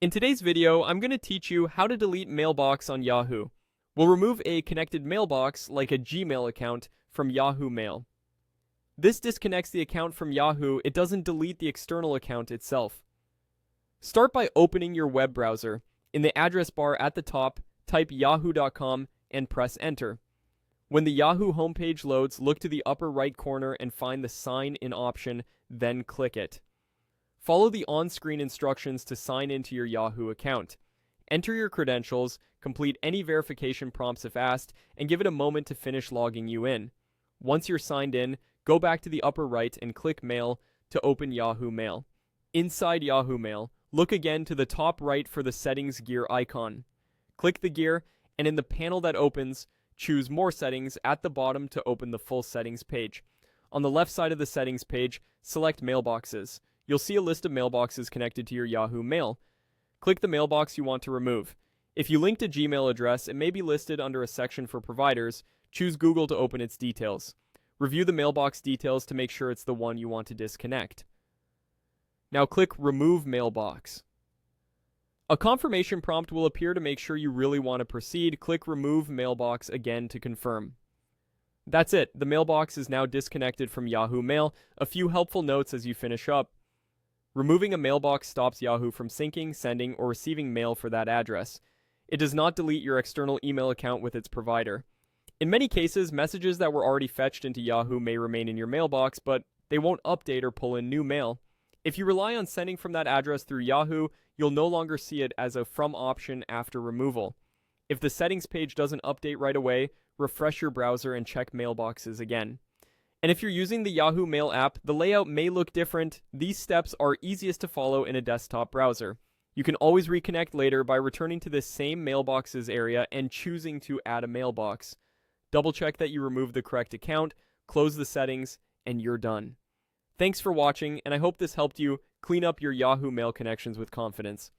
In today's video, I'm going to teach you how to delete Mailbox on Yahoo. We'll remove a connected mailbox, like a Gmail account, from Yahoo Mail. This disconnects the account from Yahoo, it doesn't delete the external account itself. Start by opening your web browser. In the address bar at the top, type yahoo.com and press enter. When the Yahoo homepage loads, look to the upper right corner and find the Sign In option, then click it. Follow the on-screen instructions to sign into your Yahoo account. Enter your credentials, complete any verification prompts if asked, and give it a moment to finish logging you in. Once you're signed in, go back to the upper right and click Mail to open Yahoo Mail. Inside Yahoo Mail, look again to the top right for the Settings gear icon. Click the gear, and in the panel that opens, choose More Settings at the bottom to open the full settings page. On the left side of the settings page, select Mailboxes. You'll see a list of mailboxes connected to your Yahoo Mail. Click the mailbox you want to remove. If you linked a Gmail address, it may be listed under a section for providers. Choose Google to open its details. Review the mailbox details to make sure it's the one you want to disconnect. Now click Remove Mailbox. A confirmation prompt will appear to make sure you really want to proceed. Click Remove Mailbox again to confirm. That's it. The mailbox is now disconnected from Yahoo Mail. A few helpful notes as you finish up. Removing a mailbox stops Yahoo from syncing, sending, or receiving mail for that address. It does not delete your external email account with its provider. In many cases, messages that were already fetched into Yahoo may remain in your mailbox, but they won't update or pull in new mail. If you rely on sending from that address through Yahoo, you'll no longer see it as a From option after removal. If the settings page doesn't update right away, refresh your browser and check mailboxes again. And if you're using the Yahoo Mail app, the layout may look different. These steps are easiest to follow in a desktop browser. You can always reconnect later by returning to this same mailboxes area and choosing to add a mailbox. Double check that you removed the correct account, close the settings, and you're done. Thanks for watching, and I hope this helped you clean up your Yahoo Mail connections with confidence.